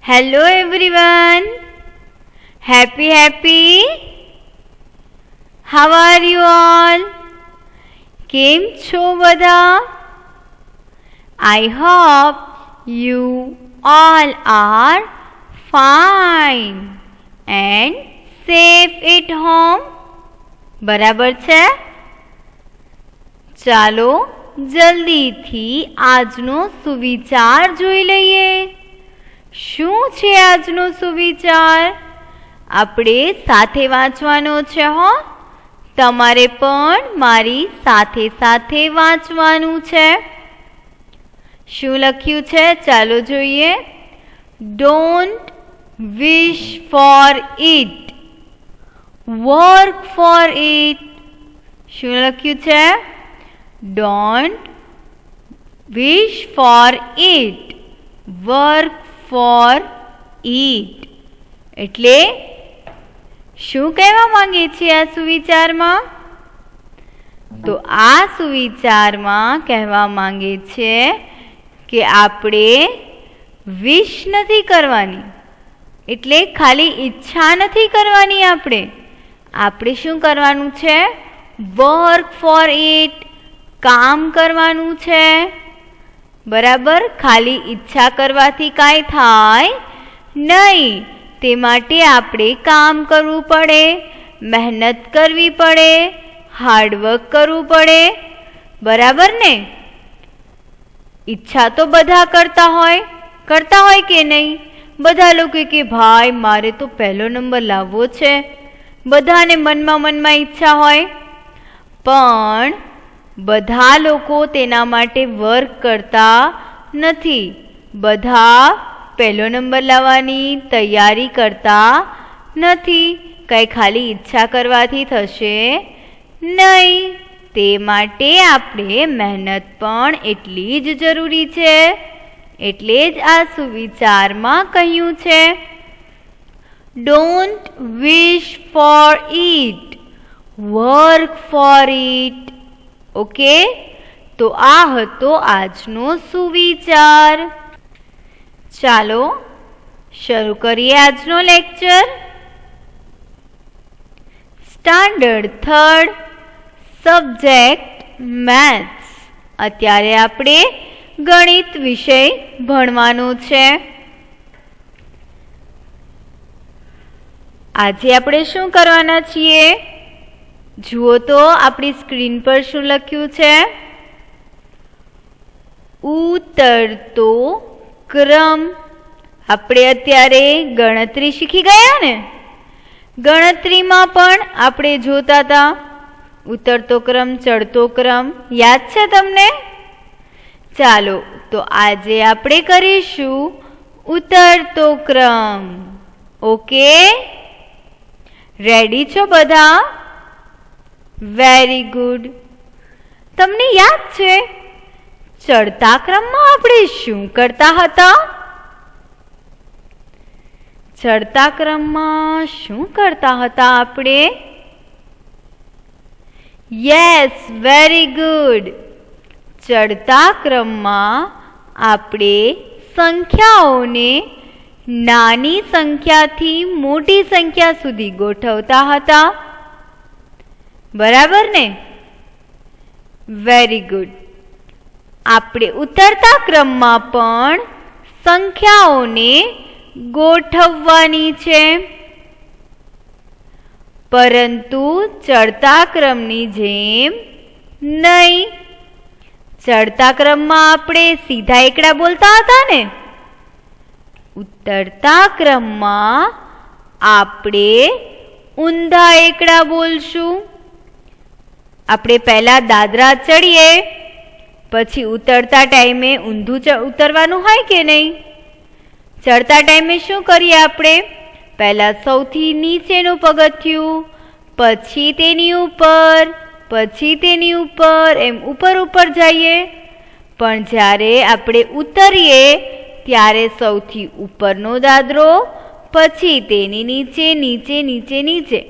Hello everyone. Happy. How are you all? કેમ છો બધા? I hope you all are fine and safe at home. બરાબર છે? ચાલો જલ્દીથી આજનો સુવિચાર જોઈ લઈએ. શું છે આજનો સુવિચાર? આપણે સાથે વાંચવાનો છે હો. તમારે પણ મારી સાથે સાથે વાંચવાનું છે. શું લખ્યું છે? ચાલો જોઈએ. Don't wish for it. Work for it. શું લખ્યું છે? Don't wish for it. Work for it. એટલે શું કહેવા માંગે છે આ સુવિચારમાં? તો આ સુવિચારમાં કહેવા માંગે છે કે આપણે વિશ નથી કરવાની, એટલે ખાલી ઈચ્છા નથી કરવાની. આપણે શું કરવાનું છે? Work four it. કામ કરવાનું છે. બરાબર? ખાલી ઈચ્છા કરવાથી કાંઈ થાય નહીં. તે માટે આપણે કામ કરવું પડે, મહેનત કરવી પડે, હાર્ડવર્ક કરવું પડે. બરાબર ને? ઈચ્છા તો બધા કરતા હોય કે નહીં? બધા લોકો કે ભાઈ મારે તો પહેલો નંબર લાવવો છે. બધાને મનમાં ઈચ્છા હોય, પણ બધા લોકો તેના માટે વર્ક કરતા નથી. બધા પહેલો નંબર લાવવાની તૈયારી કરતા નથી. કંઈ ખાલી ઈચ્છા કરવાથી થશે નહીં. તે માટે આપણે મહેનત પણ એટલી જ જરૂરી છે. એટલે જ આ સુવિચારમાં કહ્યું છે, don't wish four it, work four it. Okay, તો આ હતો આજનો સુવિચાર. ચાલો શરૂ કરીએ આજનો lecture. Standard 3rd, subject maths. અત્યારે આપણે ગણિત વિષય ભણવાનો છે. આજે આપણે શું કરવાના છીએ? જુઓ તો આપણી સ્ક્રીન પર શું લખ્યું છે? ઉતરતો ક્રમ. આપણે અત્યારે ગણતરી શીખી ગયા ને? ગણતરીમાં પણ આપણે જોતા હતા ઉતરતો ક્રમ, ચડતો ક્રમ. યાદ છે તમને? ચાલો તો આજે આપણે કરીશું ઉતરતો ક્રમ. ઓકે, રેડી છો બધા? Very good. તમને યાદ છે ચડતા ક્રમમાં આપણે શું કરતા હતા? ચડતા ક્રમમાં શું કરતા હતા આપણે? Yes, very good. ચડતા ક્રમમાં આપણે સંખ્યાઓને નાની સંખ્યાથી મોટી સંખ્યા સુધી ગોઠવતા હતા. બરાબર ને? Very good. આપણે ઉતરતા ક્રમમાં પણ સંખ્યાઓને ગોઠવવાની છે, પરંતુ ચડતા ક્રમની જેમ નહીં. ચડતા ક્રમમાં આપણે સીધા એકડા બોલતા હતા ને? ઉતરતા ક્રમમાં આપણે ઊંધા એકડા બોલશું. આપણે પહેલા દાદરા ચડીએ, પછી ઉતરતા ટાઈમે ઊંધું ઉતરવાનું હોય કે નહીં? ચડતા ટાઈમે શું કરીએ આપણે? પહેલા સૌથી નીચેનું પગથિયું, પછી તેની ઉપર, પછી તેની ઉપર, એમ ઉપર જઈએ. પણ જ્યારે આપણે ઉતરીએ ત્યારે સૌથી ઉપરનો દાદરો, પછી તેની નીચે,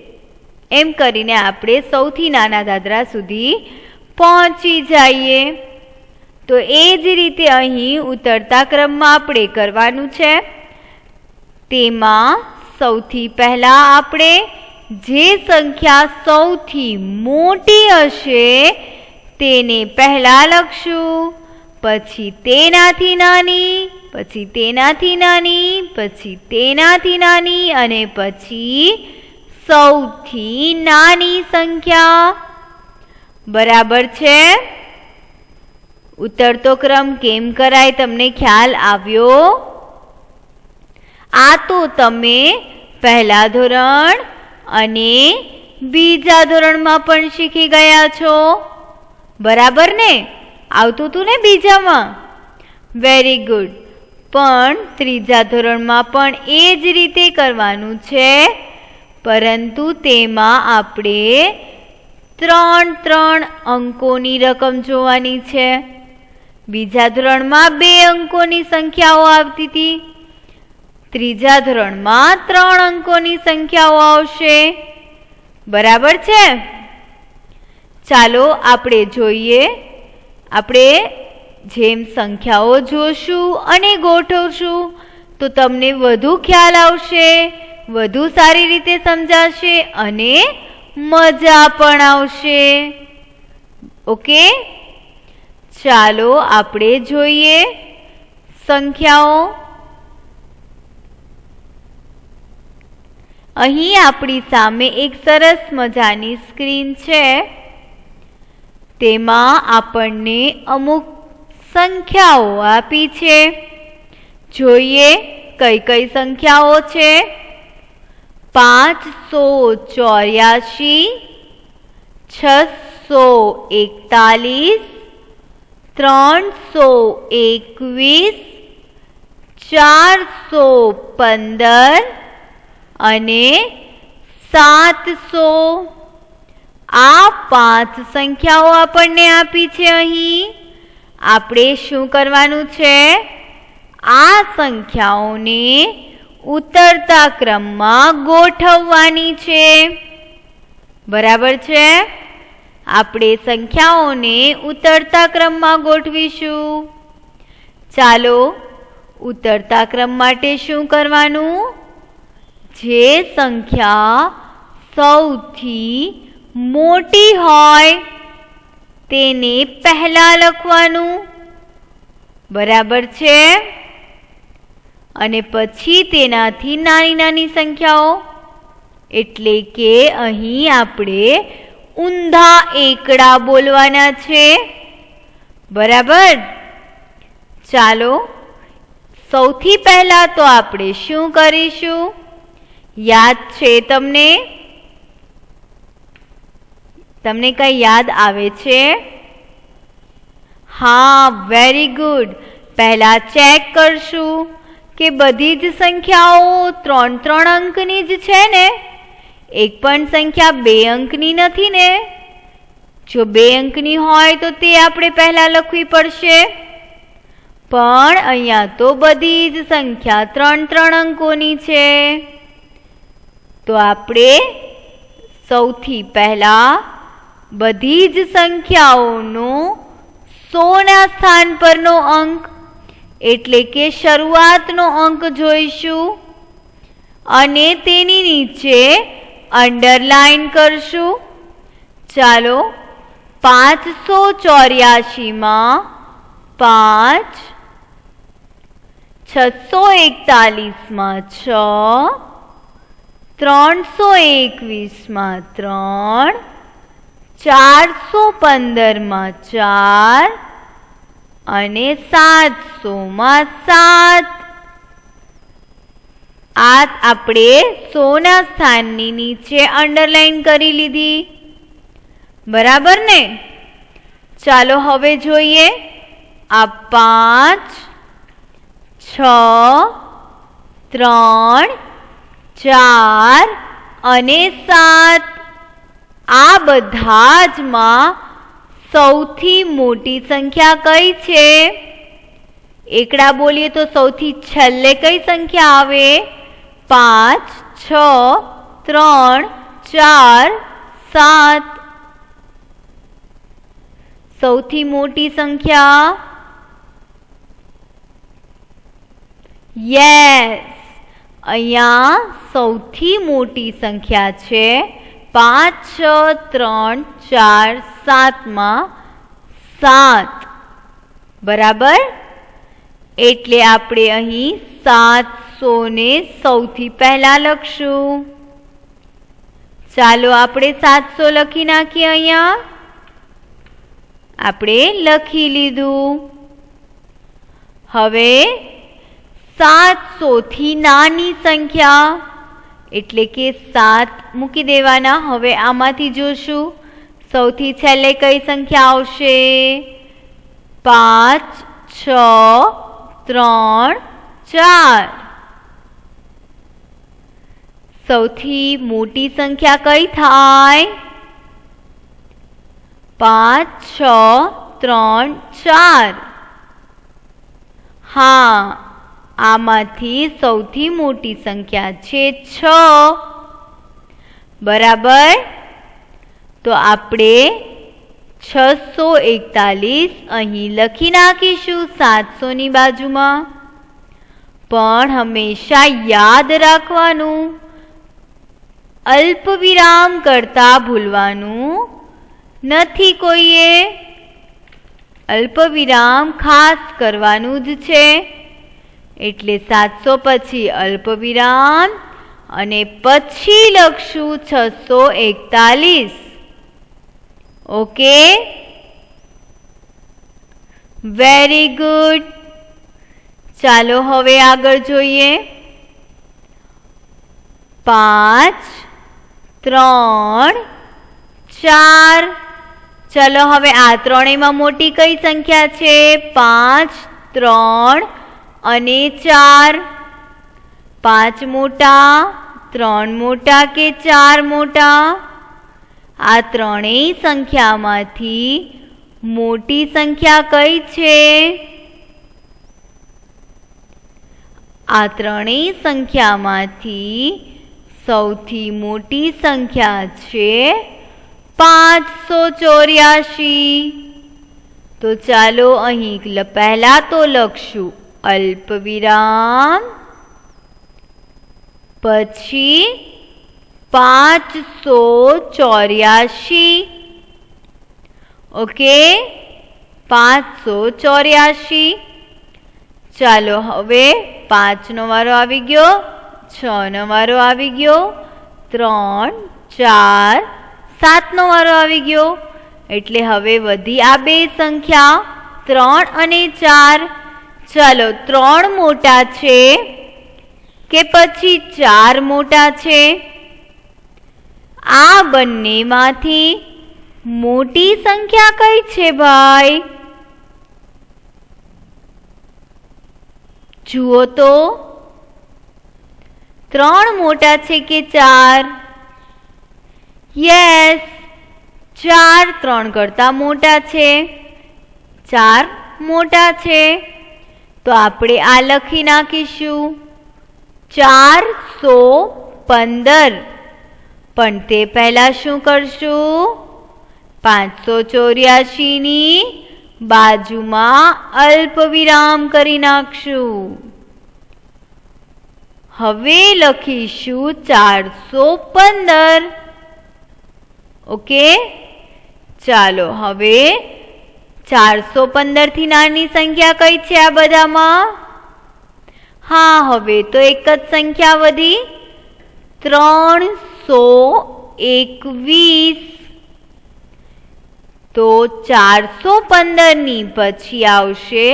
એમ કરીને આપણે સૌથી નાના દાદરા સુધી પહોંચી જઈએ. તો એ જ રીતે અહીં ઉતરતા ક્રમમાં આપણે કરવાનું છે. તેમાં સૌથી પહેલા આપણે જે સંખ્યા સૌથી મોટી હશે તેને પહેલા લખશું, પછી તેનાથી નાની, પછી તેનાથી નાની, પછી તેનાથી નાની અને પછી સૌથી નાની સંખ્યા. બરાબર છે? ઉતરતો ક્રમ કેમ કરાય તમને ખ્યાલ આવ્યો? આ તો તમે પહેલા ધોરણ અને બીજા ધોરણમાં પણ શીખી ગયા છો. બરાબર ને? આવતું હતું ને બીજામાં? Very good. પણ ત્રીજા ધોરણમાં પણ એ જ રીતે કરવાનું છે, પરંતુ તેમાં આપણે 3 અંકોની રકમ જોવાની છે. બીજા ધોરણમાં 2 અંકોની સંખ્યાઓ આવતી હતી, ત્રીજા ધોરણમાં 3 અંકોની સંખ્યાઓ આવશે. બરાબર છે? ચાલો આપણે જોઈએ. આપણે જેમ સંખ્યાઓ જોશું અને ગોઠવશું તો તમને વધુ ખ્યાલ આવશે, વધુ સારી રીતે સમજાશે અને મજા પણ આવશે. ઓકે, ચાલો આપણે જોઈએ સંખ્યાઓ. અહીં આપણી સામે એક સરસ મજાની સ્ક્રીન છે. તેમાં આપણને અમુક સંખ્યાઓ આપી છે. જોઈએ કઈ કઈ સંખ્યાઓ છે. 584, 641, 321, 415 અને 700. આ 5 સંખ્યાઓ આપણને આપી છે. અહીં આપણે શું કરવાનું છે? આ સંખ્યાઓને ઉતરતા ક્રમમાં ગોઠવવાની છે. બરાબર છે? આપણે સંખ્યાઓને ઉતરતા ક્રમમાં ગોઠવીશું. ચાલો ઉતરતા ક્રમ માટે શું કરવાનું? જે સંખ્યા સૌથી મોટી હોય તેને પહેલા લખવાનું. બરાબર છે? અને પછી તેનાથી નાની નાની સંખ્યાઓ, એટલે કે અહીં આપણે ઊંધા એકડા બોલવાના છે. બરાબર? ચાલો સૌથી પહેલા તો આપણે શું કરીશું? યાદ છે તમને? તમને કઈ યાદ આવે છે? હા, વેરી ગુડ. પહેલા ચેક કરશું કે બધી જ સંખ્યાઓ 3 અંકની જ છે ને? એક પણ સંખ્યા 2 અંકની નથી ને? જો 2 અંકની હોય તો તે આપણે પહેલા લખવી પડશે. પણ અહીંયા તો બધી જ સંખ્યા 3 અંકોની છે. તો આપણે સૌથી પહેલા બધી જ સંખ્યાઓનો 100 ના સ્થાન પરનો અંક એટલે કે શરૂઆતનો અંક જોઈશું અને તેની નીચે અંડરલાઈન કરશું. ચાલો 584 માં 5, 641 માં 6, 321 માં 3, 415 માં 4 અને 700 માં 7. આ આપણે 100 ના સ્થાનની નીચે અંડરલાઈન કરી લીધી. બરાબર ને? ચાલો હવે જોઈએ. આ 5, 6, 3, 4 અને 7 આ બધા જ માં સૌથી મોટી સંખ્યા કઈ છે? એકડા બોલીએ તો સૌથી છેલ્લે કઈ સંખ્યા આવે? 5, 6, 3, 4, 7. સૌથી મોટી સંખ્યા? યસ, અહીંયા સૌથી મોટી સંખ્યા છે 5, 6, 3, 4, 7 7 બરાબર, એટલે આપણે અહીં 700 ને સૌથી પહેલા લખશું. ચાલો આપણે 700 લખી નાખીએ. અહીંયા આપણે લખી લીધું. હવે 700 થી નાની સંખ્યા એટલે કે 7 મૂકી દેવાના. હવે આમાંથી જોશું સૌથી છેલ્લે કઈ સંખ્યા આવશે? 5, 6, 3, 4. સૌથી મોટી સંખ્યા કઈ થાય? 5, 6, 3, 4. હા, આમાંથી સૌથી મોટી સંખ્યા છે 6 બરાબર. તો આપણે 641 અહીં લખી નાખીશું 700 ની બાજુમાં. પણ હંમેશા યાદ રાખવાનું, અલ્પ વિરામ કરતા ભૂલવાનું નથી કોઈએ. અલ્પ વિરામ ખાસ કરવાનું જ છે. એટલે 700 પછી અલ્પ વિરામ અને પછી લખશું 641. Okay, very good. ચાલો હવે આગળ જોઈએ. 5, 3, 4. ચલો હવે આ ત્રણેયમાં મોટી કઈ સંખ્યા છે? 5, 3 અને 4. 5 મોટા, 3 મોટા કે 4 મોટા? આ ત્રણેય સંખ્યામાંથી મોટી સંખ્યા કઈ છે? આ ત્રણેય સંખ્યામાંથી સૌથી મોટી સંખ્યા છે 584. તો ચાલો અહીં પહેલા તો લખશું અલ્પ વિરામ, પછી 584. ઓકે, 584. ચાલો હવે 5 નો વારો આવી ગયો, 6 નો વારો આવી ગયો, 3, 4, 7 નો વારો આવી ગયો. એટલે હવે વધી આ બે સંખ્યા 3 અને 4. ચાલો 3 મોટા છે કે પછી 4 મોટા છે? આ બંનેમાંથી મોટી સંખ્યા કઈ છે ભાઈ? જુઓ તો, 3 મોટા છે કે 4? યસ, 4 3 કરતા મોટા છે. 4 મોટા છે. તો આપણે આ લખી નાખીશું 415. પણ તે પહેલા શું કરશું? 584 ની બાજુમાં અલ્પ વિરામ કરી નાખશું. હવે લખીશું 415. ઓકે, ચાલો હવે 415 થી નાની સંખ્યા કઈ છે આ બધામાં? હા, હવે તો એક જ સંખ્યા વધી, 321. તો 415 ની પછી આવશે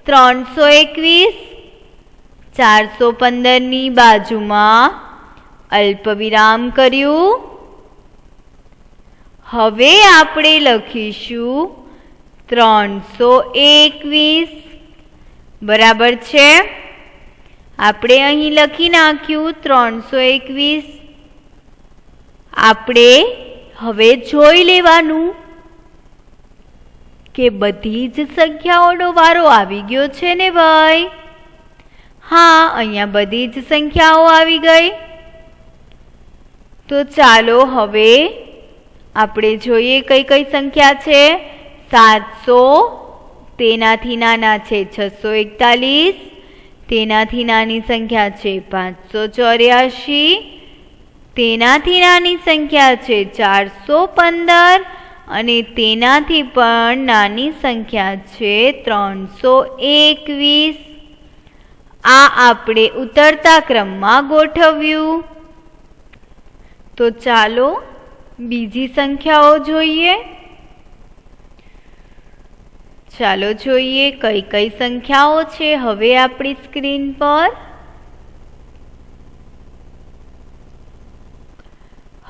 321. 415 ની બાજુમાં અલ્પ વિરામ કર્યું. હવે આપણે લખીશું 321. બરાબર છે? આપણે અહીં લખી નાખ્યું 321. આપણે હવે જોઈ લેવાનું કે બધી જ સંખ્યાઓનો વારો આવી ગયો છે ને ભાઈ? હા, અહીંયા બધી જ સંખ્યાઓ આવી ગઈ. તો ચાલો હવે આપણે જોઈએ કઈ કઈ સંખ્યા છે. 700, તેનાથી નાના છે 641, તેનાથી નાની સંખ્યા છે 584, તેનાથી નાની સંખ્યા છે 415 અને તેનાથી પણ નાની સંખ્યા છે 321. આ આપણે ઉતરતા ક્રમમાં ગોઠવ્યું. તો ચાલો બીજી સંખ્યાઓ જોઈએ. ચાલો જોઈએ કઈ કઈ સંખ્યાઓ છે હવે આપણી સ્ક્રીન પર.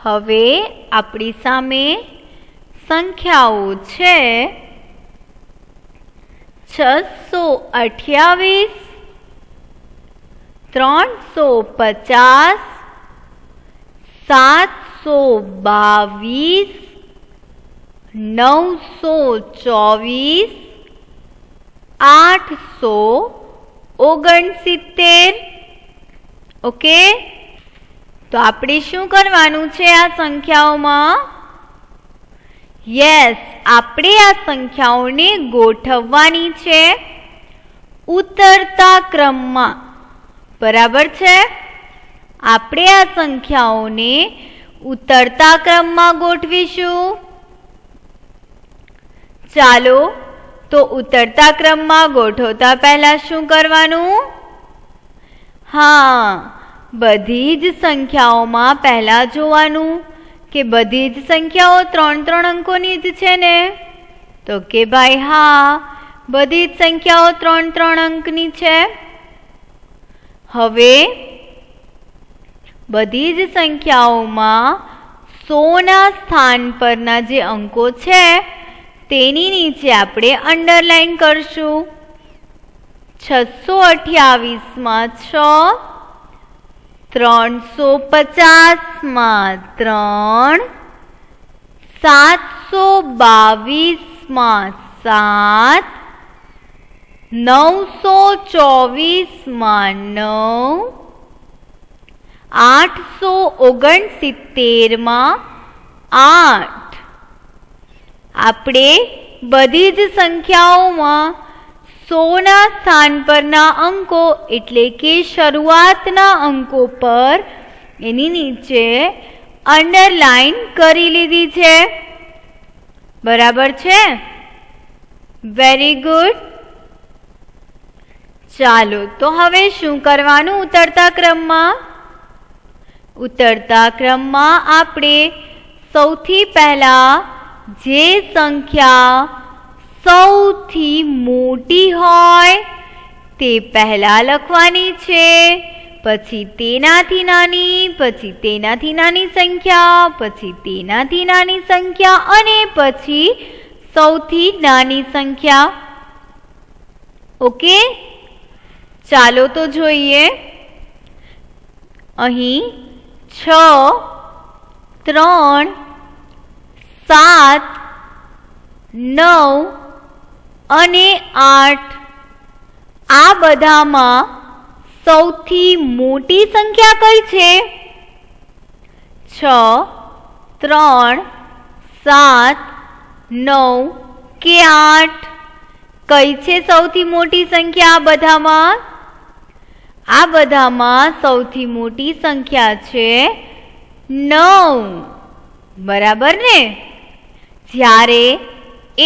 હવે આપણી સામે સંખ્યાઓ છે 628, 350, 722, 924, 869. ઓકે, તો આપણે શું કરવાનું છે આ સંખ્યાઓમાં? યસ, આપણે આ સંખ્યાઓને ગોઠવવાની છે ઉતરતા ક્રમમાં. બરાબર છે? આપણે આ સંખ્યાઓને ઉતરતા ક્રમમાં ગોઠવીશું. ચાલો તો ઉતરતા ક્રમમાં ગોઠવતા પહેલા શું કરવાનું? હા, બધી જ સંખ્યાઓમાં પહેલા જોવાનું કે બધી જ સંખ્યાઓ 3-3 અંકોની જ છે ને? તો કે ભાઈ હા, બધી જ સંખ્યાઓ 3-3 અંકની છે. હવે બધી જ સંખ્યાઓમાં 100 ના સ્થાન પરના જે અંકો છે તેની નીચે આપણે અંડરલાઈન કરશું. 628 માં 6, 350 માં 3, 722 માં 7, 924 માં 9, 869 માં 8. આપણે બધી જ સંખ્યાઓમાં 100 ના સ્થાન પરના અંકો એટલે કે શરૂઆતના અંકો પર એની નીચે અંડરલાઈન કરી લીધી છે. બરાબર છે? Very good. ચાલો તો હવે શું કરવાનું ઉતરતા ક્રમમાં? ઉતરતા ક્રમમાં આપણે સૌથી પહેલા જે સંખ્યા સૌથી મોટી હોય તે પહેલા લખવાની છે, પછી તેનાથી નાની, પછી તેનાથી નાની સંખ્યા, પછી તેનાથી નાની સંખ્યા અને પછી સૌથી નાની સંખ્યા. ઓકે, ચાલો તો જોઈએ. અહીં 6, 3, 7, 9 અને 8 આ બધામાં સૌથી મોટી સંખ્યા કઈ છે? 6, 3, 7, 9 કે 8? કઈ છે સૌથી મોટી સંખ્યા આ બધામાં? આ બધામાં સૌથી મોટી સંખ્યા છે 9. બરાબર ને? જ્યારે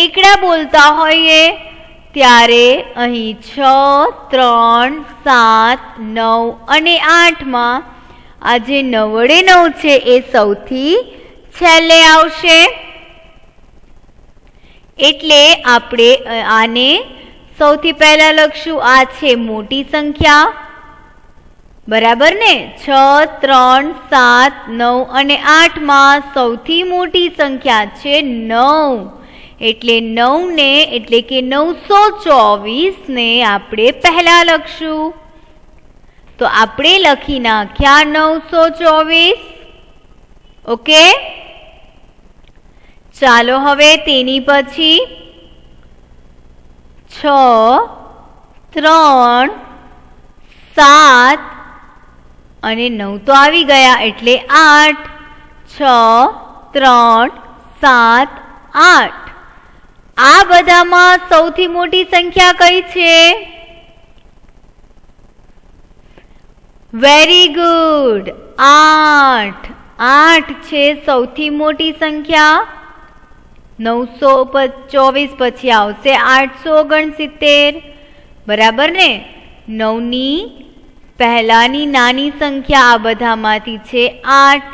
એકડા બોલતા હોઈએ ત્યારે અહીં 6, 3, 7, 9 અને 8માં આ જે 9 છે એ સૌથી છેલ્લે આવશે. એટલે આપણે આને સૌથી પહેલા લખશું. આ છે મોટી સંખ્યા. બરાબર ને? 6, 3, 7, 9 અને 8માં સૌથી મોટી સંખ્યા છે 9. એટલે 9 ને એટલે કે 924 ને આપણે પહેલા લખશું. તો આપણે લખી નાખ્યા 924. ઓકે, ચાલો હવે તેની પછી 6, 3, 7 અને 9 તો આવી ગયા એટલે 8. 6, 3, 7, 8 આ બધામાં સૌથી મોટી સંખ્યા કઈ છે? Very good. 8. 8 છે સૌથી મોટી સંખ્યા. 924 પછી આવશે 869. બરાબર ને? 9 ની પહેલાની નાની સંખ્યા આ બધામાંથી છે 8,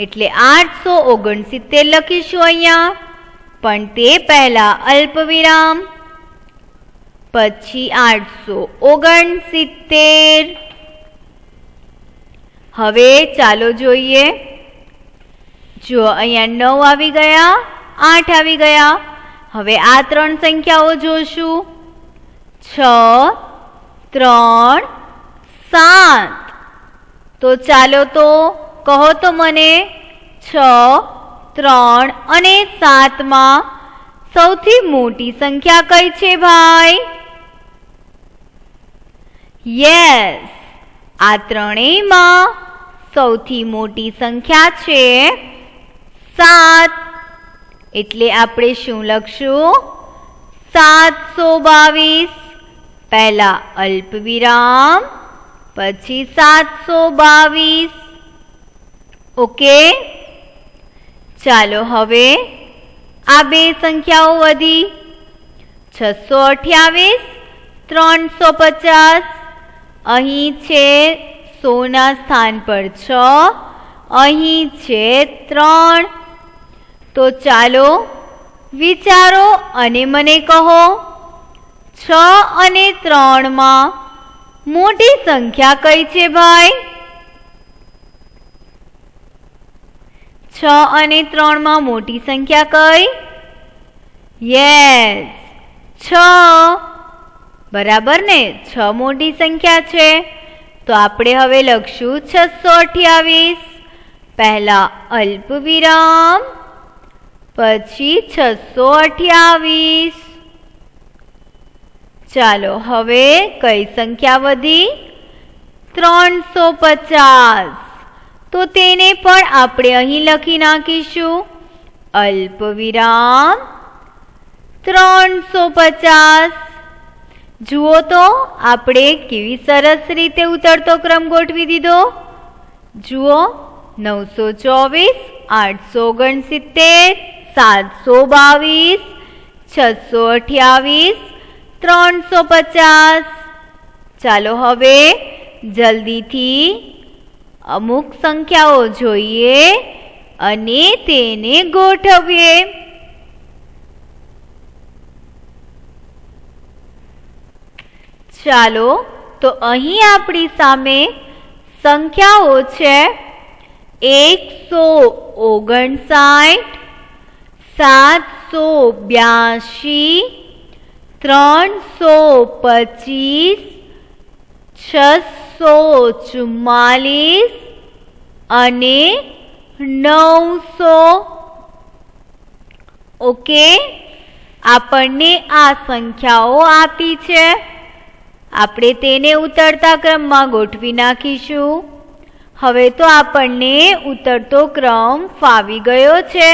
એટલે 869 લખીશું અહીંયા. પણ તે પહેલા અલ્પ વિરામ, પછી 869. હવે ચાલો જોઈએ. જો અહીંયા 9 આવી ગયા, 8 આવી ગયા. હવે આ ત્રણ સંખ્યાઓ જોશું. 6, 3, 7. તો ચાલો તો કહો તો મને 6, 3 અને 7 માં સૌથી મોટી સંખ્યા કઈ છે ભાઈ? યસ, આ ત્રણેયમાં સૌથી મોટી સંખ્યા છે 7. એટલે આપણે શું લખશું? 722. પહેલા અલ્પ વિરામ, પછી 722. ઓકે, ચાલો હવે આ બે સંખ્યાઓ વધી. 628, 350. અહીં છે 100 ના સ્થાન પર 6, અહીં છે 3. તો ચાલો વિચારો અને મને કહો, 6 અને 3 માં મોટી સંખ્યા કઈ છે ભાઈ? 6 અને 3 માં મોટી સંખ્યા કઈ? યસ, 6. બરાબર ને? 6 મોટી સંખ્યા છે. તો આપણે હવે લખશું 628. પહેલા અલ્પ વિરામ, પછી 628. ચાલો હવે કઈ સંખ્યા વધી? 350. તો તેને પણ આપણે અહીં લખી નાખીશું. અલ્પ વિરામ, 350. જુઓ તો આપણે કેવી સરસ રીતે ઉતરતો ક્રમ ગોઠવી દીધો. જુઓ, 924, 869, 722, 628, 350. ચાલો હવે જલ્દીથી અમુક સંખ્યાઓ જોઈએ અને તેને ગોઠવીએ. ચાલો તો અહીં આપણી સામે સંખ્યાઓ છે 159, 782, 325, 644 અને 900. ઓકે, આપણને આ સંખ્યાઓ આપી છે. આપણે તેને ઉતરતા ક્રમમાં ગોઠવી નાખીશું. હવે તો આપણને ઉતરતો ક્રમ ફાવી ગયો છે,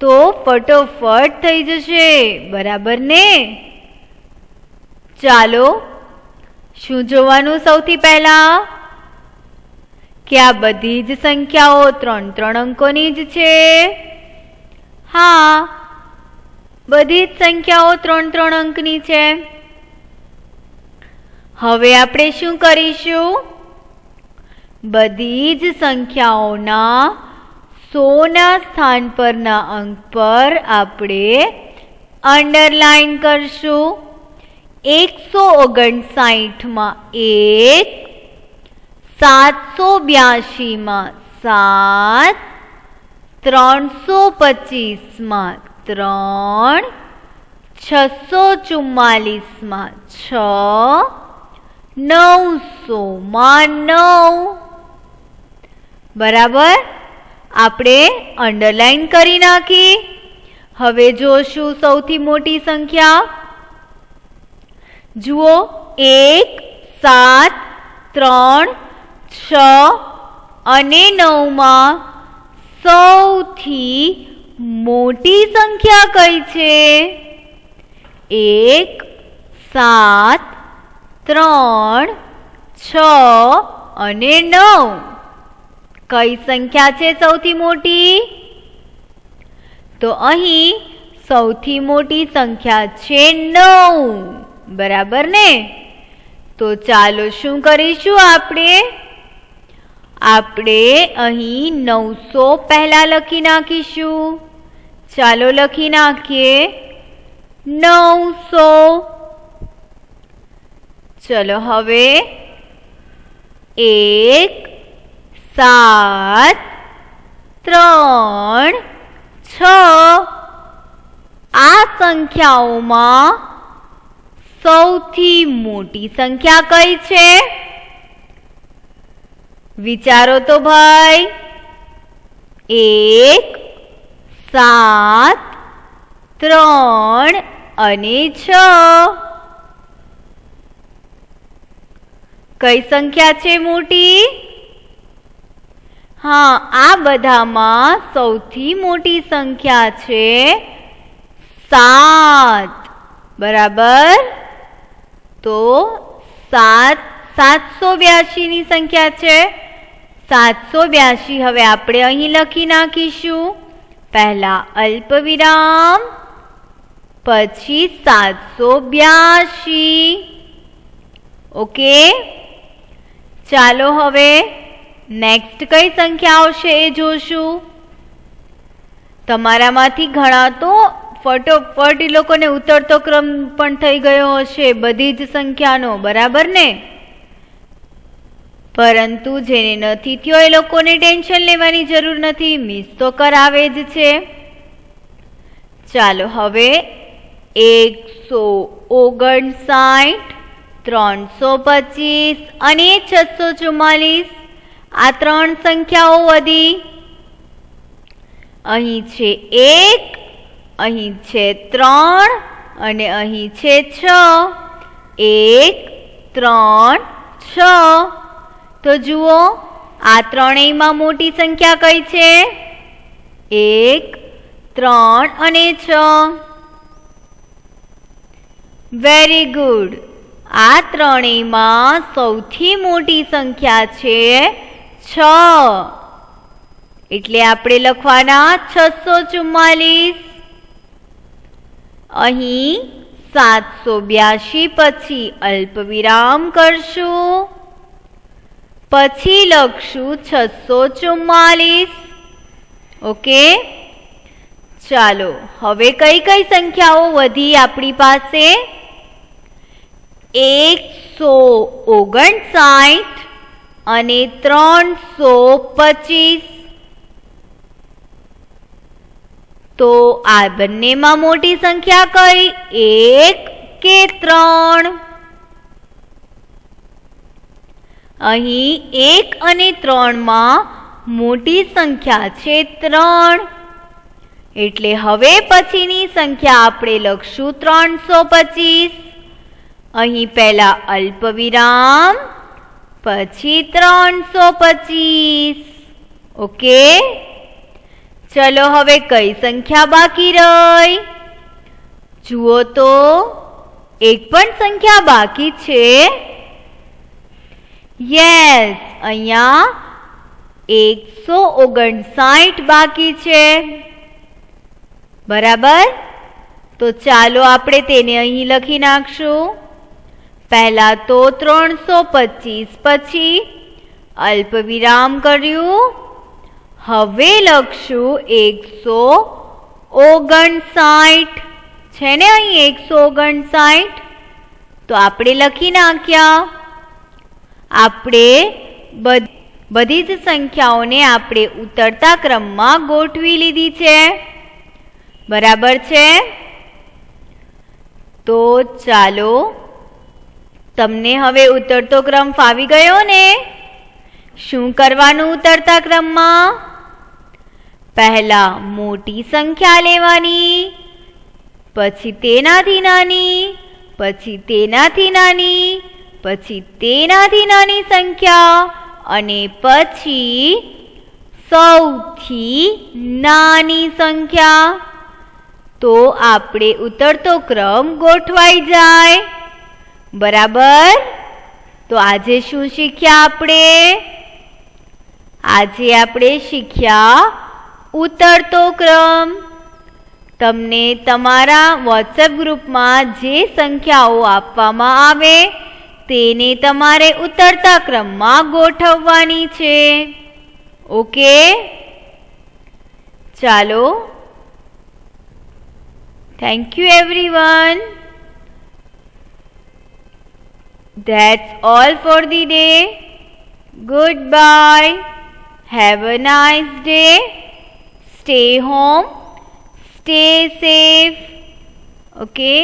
તો ફટોફટ થઈ જશે. બરાબર ને? ચાલો, શું જોવાનું સૌથી પહેલા? કે આ બધી જ સંખ્યાઓ 3-3 અંકોની જ છે. હા, બધી જ સંખ્યાઓ 3-3 અંકની છે. હવે આપણે શું કરીશું? બધી જ સંખ્યાઓના 100 ના સ્થાન પરના અંક પર આપણે અંડરલાઈન કરશું. 159 માં 1, 782 માં 7, 325 માં 3, 644 માં 6, 900 માં 9. બરાબર, આપણે અંડરલાઈન કરી નાખી. હવે જોશું સૌથી મોટી સંખ્યા. જુઓ, 1, 7, 3, 6 અને 9 માં સૌથી મોટી સંખ્યા કઈ છે? 1, 7, 3, 6 અને 9. કઈ સંખ્યા છે સૌથી મોટી? તો અહીં સૌથી મોટી સંખ્યા છે 9. બરાબર ને? તો ચાલો શું કરીશું આપણે અહીં 900 પહેલા લખી નાખીશું. ચાલો લખી નાખીએ 900. ચલો હવે 1 7 3 6 આ સંખ્યાઓમાં સૌથી મોટી સંખ્યા કઈ છે? વિચારો તો ભાઈ. 1 7 3 અને 6 કઈ સંખ્યા છે મોટી? હા, આ બધામાં સૌથી મોટી સંખ્યા છે 7. બરાબર? તો 782 ની સંખ્યા છે. 782 હવે આપણે અહીં લખી નાખીશું. પહેલા અલ્પ વિરામ, પછી 782. ઓકે, ચાલો હવે નેક્સ્ટ કઈ સંખ્યા આવશે એ જોશું. તમારામાંથી ઘણા તો ફટોફટ એ લોકોને ઉતરતો ક્રમ પણ થઈ ગયો હશે બધી જ સંખ્યાનો. બરાબર ને? પરંતુ જેને નથી થયો એ લોકોને ટેન્શન લેવાની જરૂર નથી, મિસ તો કરાવે જ છે. ચાલો હવે 159 325 અને 644 આ 3 સંખ્યાઓ વધી. અહીં છે 1, અહીં છે 3 અને અહીં છે 6. 1 3 6. તો જુઓ, આ ત્રણેયમાં મોટી સંખ્યા કઈ છે? 1 3 અને 6. Very good. આ ત્રણેયમાં સૌથી મોટી સંખ્યા છે 6. એટલે આપણે લખવાના 644. અહીં 782 પછી અલ્પ વિરામ કરશું, પછી લખશું 644. ઓકે, ચાલો હવે કઈ કઈ સંખ્યાઓ વધી આપણી પાસે? 159 અને 325. તો આ બંનેમાં મોટી સંખ્યા કઈ? 1 કે 3? અહીં 1 અને 3 માં મોટી સંખ્યા છે 3. એટલે હવે પછીની સંખ્યા આપણે લખશું 325. અહીં પહેલા અલ્પ વિરામ, પછી 325. ઓકે, ચલો હવે કઈ સંખ્યા બાકી રહી? જુઓ તો, એક પણ સંખ્યા બાકી છે. યસ, અહીંયા 159 બાકી છે. બરાબર? તો ચાલો આપણે તેને અહીં લખી નાખશું. પહેલા તો 325 પછી અલ્પ વિરામ કર્યું. હવે લખશું 159. છે ને અહીં 159? તો આપણે લખી નાખ્યા. આપણે બધી જ સંખ્યાઓને આપણે ઉતરતા ક્રમમાં ગોઠવી લીધી છે. બરાબર છે? તો ચાલો, તમને હવે ઉતરતો ક્રમ ફાવી ગયો ને? શું કરવાનું ઉતરતા ક્રમમાં? પહેલા મોટી સંખ્યા લેવાની, પછી તેનાથી નાની, પછી તેનાથી નાની, પછી તેનાથી નાની સંખ્યા અને પછી સૌથી નાની સંખ્યા. તો આપણે ઉતરતો ક્રમ ગોઠવાઈ જાય. બરાબર? તો આજે શું શીખ્યા આપણે? આજે આપણે શીખ્યા ઉતરતો ક્રમ. તમને તમારા વોટ્સએપ ગ્રુપમાં જે સંખ્યાઓ આપવામાં આવે તેને તમારે ઉતરતા ક્રમમાં ગોઠવવાની છે. ઓકે, ચાલો. Thank you everyone. That's all for the day. Goodbye. Have a nice day. Stay home. Stay safe. Okay.